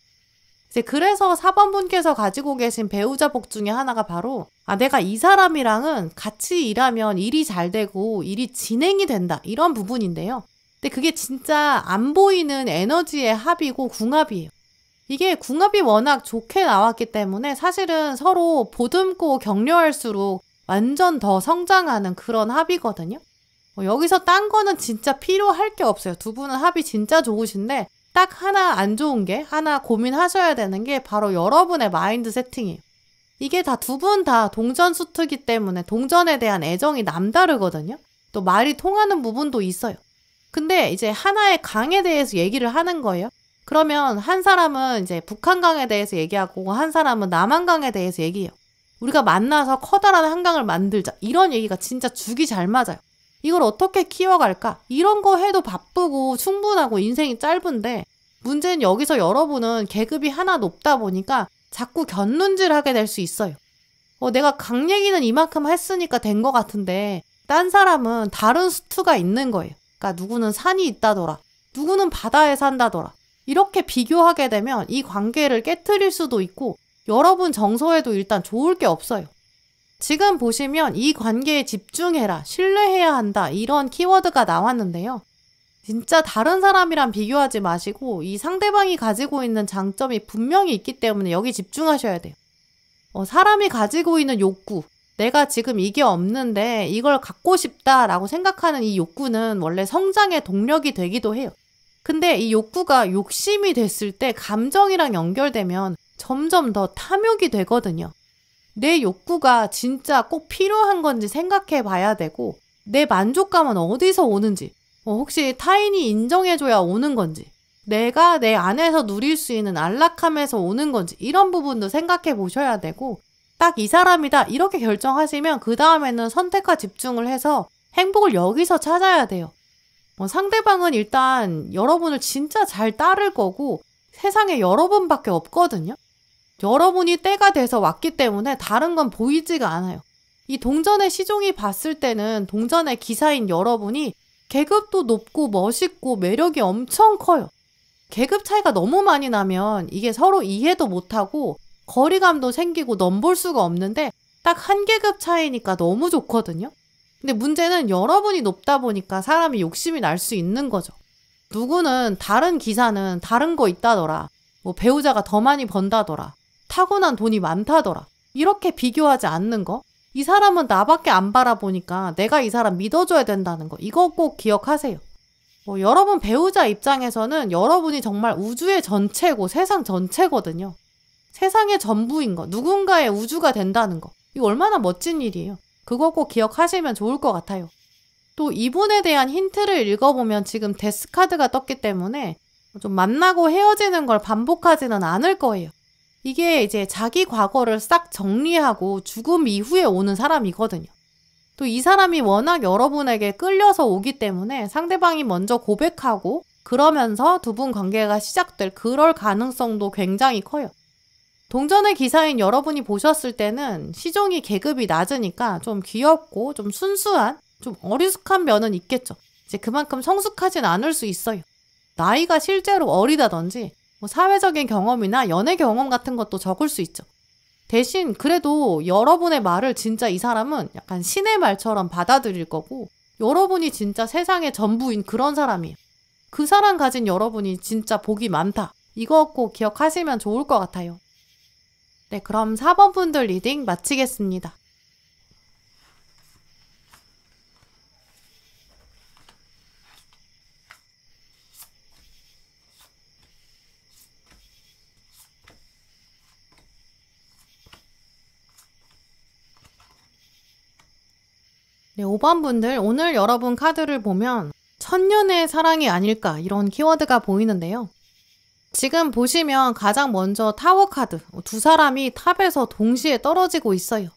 이제 그래서 4번 분께서 가지고 계신 배우자 복 중에 하나가 바로 내가 이 사람이랑은 같이 일하면 일이 잘 되고 일이 진행이 된다, 이런 부분인데요. 근데 그게 진짜 안 보이는 에너지의 합이고 궁합이에요. 이게 궁합이 워낙 좋게 나왔기 때문에 사실은 서로 보듬고 격려할수록 완전 더 성장하는 그런 합이거든요. 여기서 딴 거는 진짜 필요할 게 없어요. 두 분은 합이 진짜 좋으신데 딱 하나 안 좋은 게, 하나 고민하셔야 되는 게 바로 여러분의 마인드 세팅이에요. 이게 다 두 분 다 동전 수트기 때문에 동전에 대한 애정이 남다르거든요. 또 말이 통하는 부분도 있어요. 근데 이제 하나의 강에 대해서 얘기를 하는 거예요. 그러면 한 사람은 이제 북한강에 대해서 얘기하고 한 사람은 남한강에 대해서 얘기해요. 우리가 만나서 커다란 한강을 만들자. 이런 얘기가 진짜 죽이 잘 맞아요. 이걸 어떻게 키워갈까? 이런 거 해도 바쁘고 충분하고 인생이 짧은데 문제는 여기서 여러분은 계급이 하나 높다 보니까 자꾸 곁눈질하게 될 수 있어요. 내가 강 얘기는 이만큼 했으니까 된 것 같은데 딴 사람은 다른 수트가 있는 거예요. 그러니까 누구는 산이 있다더라. 누구는 바다에 산다더라. 이렇게 비교하게 되면 이 관계를 깨트릴 수도 있고 여러분 정서에도 일단 좋을 게 없어요. 지금 보시면 이 관계에 집중해라, 신뢰해야 한다 이런 키워드가 나왔는데요. 진짜 다른 사람이랑 비교하지 마시고 이 상대방이 가지고 있는 장점이 분명히 있기 때문에 여기 집중하셔야 돼요. 사람이 가지고 있는 욕구, 내가 지금 이게 없는데 이걸 갖고 싶다라고 생각하는 이 욕구는 원래 성장의 동력이 되기도 해요. 근데 이 욕구가 욕심이 됐을 때 감정이랑 연결되면 점점 더 탐욕이 되거든요. 내 욕구가 진짜 꼭 필요한 건지 생각해 봐야 되고 내 만족감은 어디서 오는지 혹시 타인이 인정해줘야 오는 건지 내가 내 안에서 누릴 수 있는 안락함에서 오는 건지 이런 부분도 생각해 보셔야 되고 딱 이 사람이다 이렇게 결정하시면 그 다음에는 선택과 집중을 해서 행복을 여기서 찾아야 돼요. 상대방은 일단 여러분을 진짜 잘 따를 거고 세상에 여러분밖에 없거든요. 여러분이 때가 돼서 왔기 때문에 다른 건 보이지가 않아요. 이 동전의 시종이 봤을 때는 동전의 기사인 여러분이 계급도 높고 멋있고 매력이 엄청 커요. 계급 차이가 너무 많이 나면 이게 서로 이해도 못하고 거리감도 생기고 넘볼 수가 없는데 딱 한 계급 차이니까 너무 좋거든요. 근데 문제는 여러분이 높다 보니까 사람이 욕심이 날 수 있는 거죠. 누구는 다른 기사는 다른 거 있다더라. 배우자가 더 많이 번다더라. 타고난 돈이 많다더라. 이렇게 비교하지 않는 거. 이 사람은 나밖에 안 바라보니까 내가 이 사람 믿어줘야 된다는 거. 이거 꼭 기억하세요. 여러분 배우자 입장에서는 여러분이 정말 우주의 전체고 세상 전체거든요. 세상의 전부인 거. 누군가의 우주가 된다는 거. 이거 얼마나 멋진 일이에요. 그거 꼭 기억하시면 좋을 것 같아요. 또 이분에 대한 힌트를 읽어보면 지금 데스카드가 떴기 때문에 좀 만나고 헤어지는 걸 반복하지는 않을 거예요. 이게 이제 자기 과거를 싹 정리하고 죽음 이후에 오는 사람이거든요. 또 이 사람이 워낙 여러분에게 끌려서 오기 때문에 상대방이 먼저 고백하고 그러면서 두 분 관계가 시작될 그럴 가능성도 굉장히 커요. 동전의 기사인 여러분이 보셨을 때는 시종이 계급이 낮으니까 좀 귀엽고 좀 순수한 좀 어리숙한 면은 있겠죠. 이제 그만큼 성숙하진 않을 수 있어요. 나이가 실제로 어리다든지 사회적인 경험이나 연애 경험 같은 것도 적을 수 있죠. 대신 그래도 여러분의 말을 진짜 이 사람은 약간 신의 말처럼 받아들일 거고 여러분이 진짜 세상의 전부인 그런 사람이에요. 그 사람 가진 여러분이 진짜 복이 많다. 이거 꼭 기억하시면 좋을 것 같아요. 네, 그럼 4번 분들 리딩 마치겠습니다. 네, 5번 분들 오늘 여러분 카드를 보면 천년의 사랑이 아닐까 이런 키워드가 보이는데요. 지금 보시면 가장 먼저 타워 카드, 두 사람이 탑에서 동시에 떨어지고 있어요.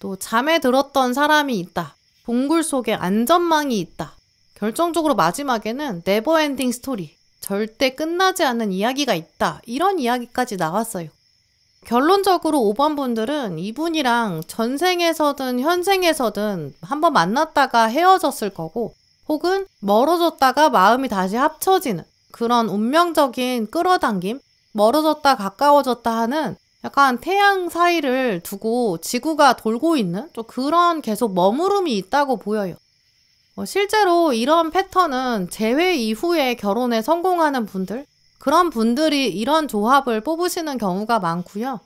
또 잠에 들었던 사람이 있다. 동굴 속에 안전망이 있다. 결정적으로 마지막에는 네버엔딩 스토리, 절대 끝나지 않는 이야기가 있다. 이런 이야기까지 나왔어요. 결론적으로 5번 분들은 이분이랑 전생에서든 현생에서든 한번 만났다가 헤어졌을 거고 혹은 멀어졌다가 마음이 다시 합쳐지는 그런 운명적인 끌어당김, 멀어졌다 가까워졌다 하는 약간 태양 사이를 두고 지구가 돌고 있는 좀 그런 계속 머무름이 있다고 보여요. 실제로 이런 패턴은 재회 이후에 결혼에 성공하는 분들, 그런 분들이 이런 조합을 뽑으시는 경우가 많고요.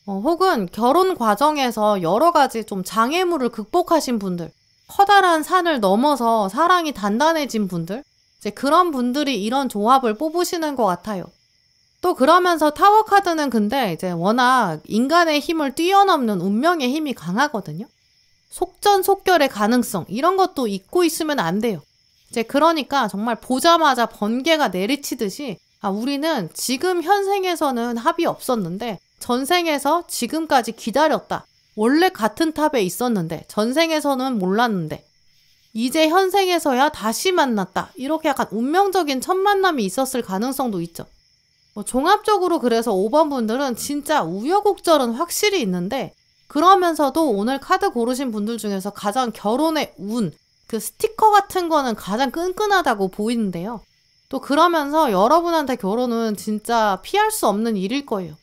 혹은 결혼 과정에서 여러 가지 좀 장애물을 극복하신 분들, 커다란 산을 넘어서 사랑이 단단해진 분들, 이제 그런 분들이 이런 조합을 뽑으시는 것 같아요. 또 그러면서 타워 카드는 근데 이제 워낙 인간의 힘을 뛰어넘는 운명의 힘이 강하거든요. 속전속결의 가능성, 이런 것도 잊고 있으면 안 돼요. 이제 그러니까 정말 보자마자 번개가 내리치듯이 우리는 지금 현생에서는 합이 없었는데 전생에서 지금까지 기다렸다. 원래 같은 탑에 있었는데 전생에서는 몰랐는데 이제 현생에서야 다시 만났다. 이렇게 약간 운명적인 첫 만남이 있었을 가능성도 있죠. 종합적으로 그래서 5번 분들은 진짜 우여곡절은 확실히 있는데 그러면서도 오늘 카드 고르신 분들 중에서 가장 결혼의 운, 그 스티커 같은 거는 가장 끈끈하다고 보이는데요. 또 그러면서 여러분한테 결혼은 진짜 피할 수 없는 일일 거예요.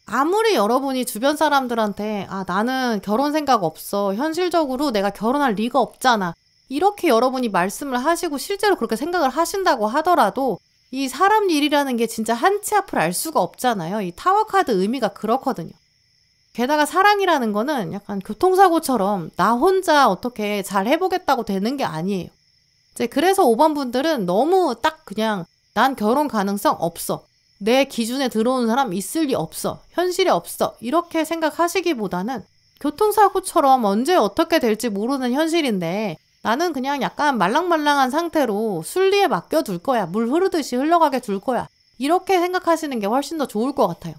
아무리 여러분이 주변 사람들한테 나는 결혼 생각 없어. 현실적으로 내가 결혼할 리가 없잖아. 이렇게 여러분이 말씀을 하시고 실제로 그렇게 생각을 하신다고 하더라도 이 사람 일이라는 게 진짜 한치 앞을 알 수가 없잖아요. 이 타워 카드 의미가 그렇거든요. 게다가 사랑이라는 거는 약간 교통사고처럼 나 혼자 어떻게 잘 해보겠다고 되는 게 아니에요. 이제 그래서 5번 분들은 너무 딱 그냥 난 결혼 가능성 없어. 내 기준에 들어오는 사람 있을 리 없어. 현실에 없어. 이렇게 생각하시기보다는 교통사고처럼 언제 어떻게 될지 모르는 현실인데 나는 그냥 약간 말랑말랑한 상태로 순리에 맡겨둘 거야. 물 흐르듯이 흘러가게 둘 거야. 이렇게 생각하시는 게 훨씬 더 좋을 것 같아요.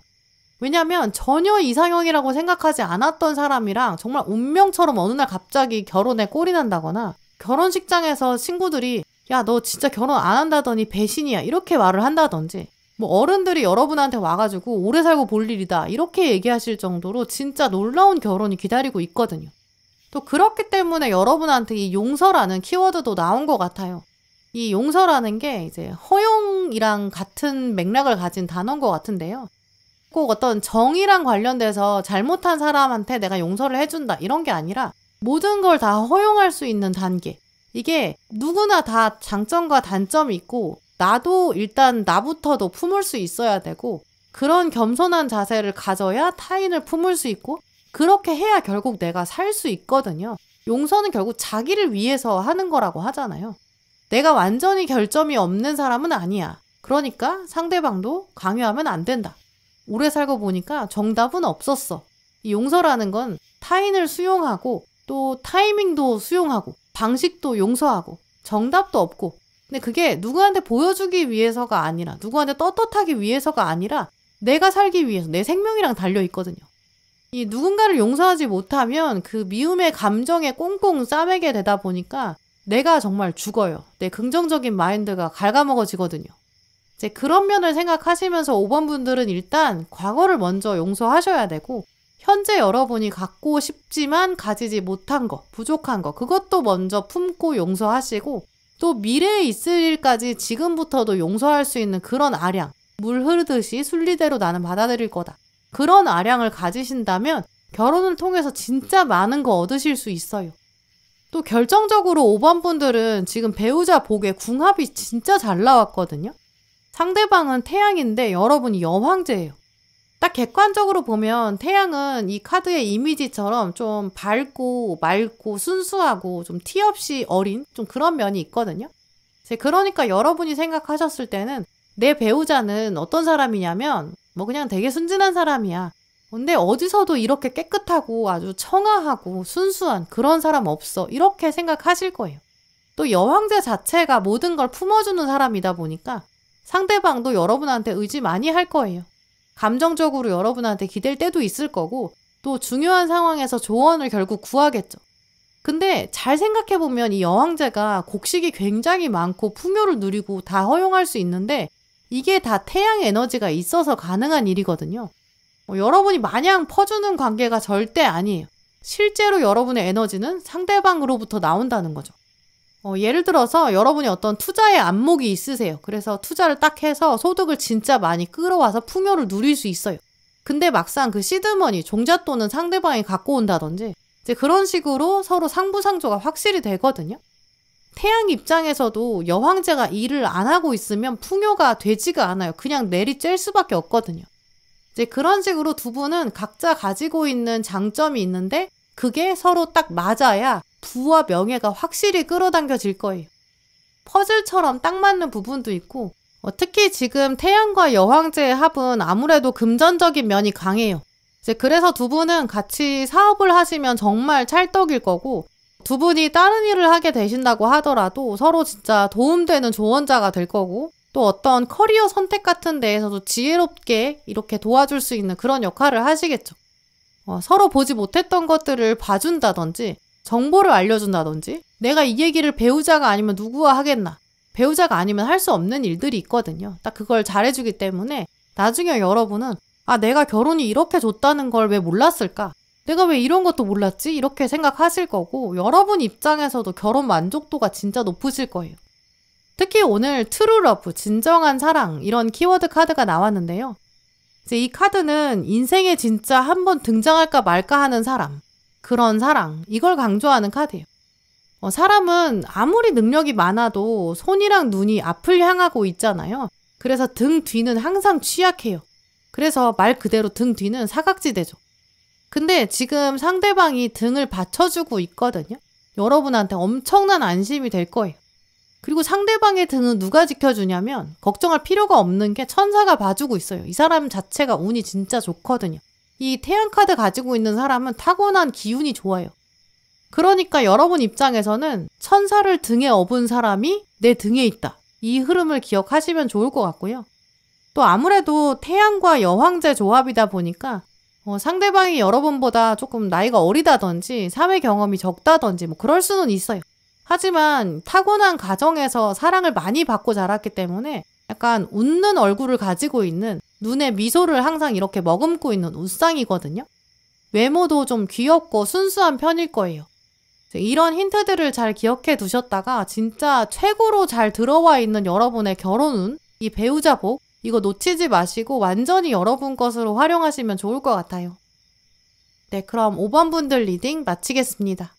왜냐면 전혀 이상형이라고 생각하지 않았던 사람이랑 정말 운명처럼 어느 날 갑자기 결혼에 꼴이 난다거나 결혼식장에서 친구들이 야, 너 진짜 결혼 안 한다더니 배신이야. 이렇게 말을 한다든지 어른들이 여러분한테 와가지고 오래 살고 볼 일이다. 이렇게 얘기하실 정도로 진짜 놀라운 결혼이 기다리고 있거든요. 또 그렇기 때문에 여러분한테 이 용서라는 키워드도 나온 것 같아요. 이 용서라는 게 이제 허용이랑 같은 맥락을 가진 단어인 것 같은데요. 꼭 어떤 정의랑 관련돼서 잘못한 사람한테 내가 용서를 해준다 이런 게 아니라 모든 걸 다 허용할 수 있는 단계. 이게 누구나 다 장점과 단점이 있고 나도 일단 나부터도 품을 수 있어야 되고 그런 겸손한 자세를 가져야 타인을 품을 수 있고 그렇게 해야 결국 내가 살 수 있거든요. 용서는 결국 자기를 위해서 하는 거라고 하잖아요. 내가 완전히 결점이 없는 사람은 아니야. 그러니까 상대방도 강요하면 안 된다. 오래 살고 보니까 정답은 없었어. 이 용서라는 건 타인을 수용하고 또 타이밍도 수용하고 방식도 용서하고 정답도 없고 근데 그게 누구한테 보여주기 위해서가 아니라 누구한테 떳떳하기 위해서가 아니라 내가 살기 위해서 내 생명이랑 달려있거든요. 이 누군가를 용서하지 못하면 그 미움의 감정에 꽁꽁 싸매게 되다 보니까 내가 정말 죽어요. 내 긍정적인 마인드가 갉아먹어지거든요. 이제 그런 면을 생각하시면서 5번 분들은 일단 과거를 먼저 용서하셔야 되고 현재 여러분이 갖고 싶지만 가지지 못한 거, 부족한 거 그것도 먼저 품고 용서하시고 또 미래에 있을 일까지 지금부터도 용서할 수 있는 그런 아량, 물 흐르듯이 순리대로 나는 받아들일 거다. 그런 아량을 가지신다면 결혼을 통해서 진짜 많은 거 얻으실 수 있어요. 또 결정적으로 5번 분들은 지금 배우자 복에 궁합이 진짜 잘 나왔거든요. 상대방은 태양인데 여러분이 여황제예요. 딱 객관적으로 보면 태양은 이 카드의 이미지처럼 좀 밝고 맑고 순수하고 좀 티 없이 어린 좀 그런 면이 있거든요. 그러니까 여러분이 생각하셨을 때는 내 배우자는 어떤 사람이냐면 그냥 되게 순진한 사람이야. 근데 어디서도 이렇게 깨끗하고 아주 청아하고 순수한 그런 사람 없어. 이렇게 생각하실 거예요. 또 여황제 자체가 모든 걸 품어주는 사람이다 보니까 상대방도 여러분한테 의지 많이 할 거예요. 감정적으로 여러분한테 기댈 때도 있을 거고 또 중요한 상황에서 조언을 결국 구하겠죠. 근데 잘 생각해보면 이 여황제가 곡식이 굉장히 많고 풍요를 누리고 다 허용할 수 있는데 이게 다 태양 에너지가 있어서 가능한 일이거든요. 여러분이 마냥 퍼주는 관계가 절대 아니에요. 실제로 여러분의 에너지는 상대방으로부터 나온다는 거죠. 예를 들어서 여러분이 어떤 투자에 안목이 있으세요. 그래서 투자를 딱 해서 소득을 진짜 많이 끌어와서 풍요를 누릴 수 있어요. 근데 막상 그 시드머니, 종잣돈은 상대방이 갖고 온다든지 이제 그런 식으로 서로 상부상조가 확실히 되거든요. 태양 입장에서도 여황제가 일을 안 하고 있으면 풍요가 되지가 않아요. 그냥 내리쬐을 수밖에 없거든요. 이제 그런 식으로 두 분은 각자 가지고 있는 장점이 있는데 그게 서로 딱 맞아야 부와 명예가 확실히 끌어당겨질 거예요. 퍼즐처럼 딱 맞는 부분도 있고 특히 지금 태양과 여황제의 합은 아무래도 금전적인 면이 강해요. 이제 그래서 두 분은 같이 사업을 하시면 정말 찰떡일 거고 두 분이 다른 일을 하게 되신다고 하더라도 서로 진짜 도움되는 조언자가 될 거고 또 어떤 커리어 선택 같은 데에서도 지혜롭게 이렇게 도와줄 수 있는 그런 역할을 하시겠죠. 서로 보지 못했던 것들을 봐준다든지 정보를 알려준다든지 내가 이 얘기를 배우자가 아니면 누구와 하겠나 배우자가 아니면 할 수 없는 일들이 있거든요. 딱 그걸 잘해주기 때문에 나중에 여러분은 내가 결혼이 이렇게 좋다는 걸 왜 몰랐을까? 내가 왜 이런 것도 몰랐지? 이렇게 생각하실 거고 여러분 입장에서도 결혼 만족도가 진짜 높으실 거예요. 특히 오늘 트루러브, 진정한 사랑 이런 키워드 카드가 나왔는데요. 이제 이 카드는 인생에 진짜 한번 등장할까 말까 하는 사람, 그런 사랑, 이걸 강조하는 카드예요. 사람은 아무리 능력이 많아도 손이랑 눈이 앞을 향하고 있잖아요. 그래서 등 뒤는 항상 취약해요. 그래서 말 그대로 등 뒤는 사각지대죠. 근데 지금 상대방이 등을 받쳐주고 있거든요. 여러분한테 엄청난 안심이 될 거예요. 그리고 상대방의 등은 누가 지켜주냐면 걱정할 필요가 없는 게 천사가 봐주고 있어요. 이 사람 자체가 운이 진짜 좋거든요. 이 태양 카드 가지고 있는 사람은 타고난 기운이 좋아요. 그러니까 여러분 입장에서는 천사를 등에 업은 사람이 내 등에 있다. 이 흐름을 기억하시면 좋을 것 같고요. 또 아무래도 태양과 여황제 조합이다 보니까 상대방이 여러분보다 조금 나이가 어리다든지 사회 경험이 적다든지 그럴 수는 있어요. 하지만 타고난 가정에서 사랑을 많이 받고 자랐기 때문에 약간 웃는 얼굴을 가지고 있는 눈에 미소를 항상 이렇게 머금고 있는 웃상이거든요. 외모도 좀 귀엽고 순수한 편일 거예요. 이런 힌트들을 잘 기억해 두셨다가 진짜 최고로 잘 들어와 있는 여러분의 결혼운, 이 배우자 복 이거 놓치지 마시고 완전히 여러분 것으로 활용하시면 좋을 것 같아요. 네, 그럼 5번 분들 리딩 마치겠습니다.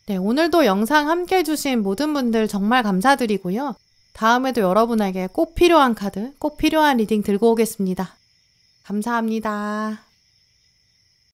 네, 오늘도 영상 함께 해주신 모든 분들 정말 감사드리고요. 다음에도 여러분에게 꼭 필요한 카드, 꼭 필요한 리딩 들고 오겠습니다. 감사합니다.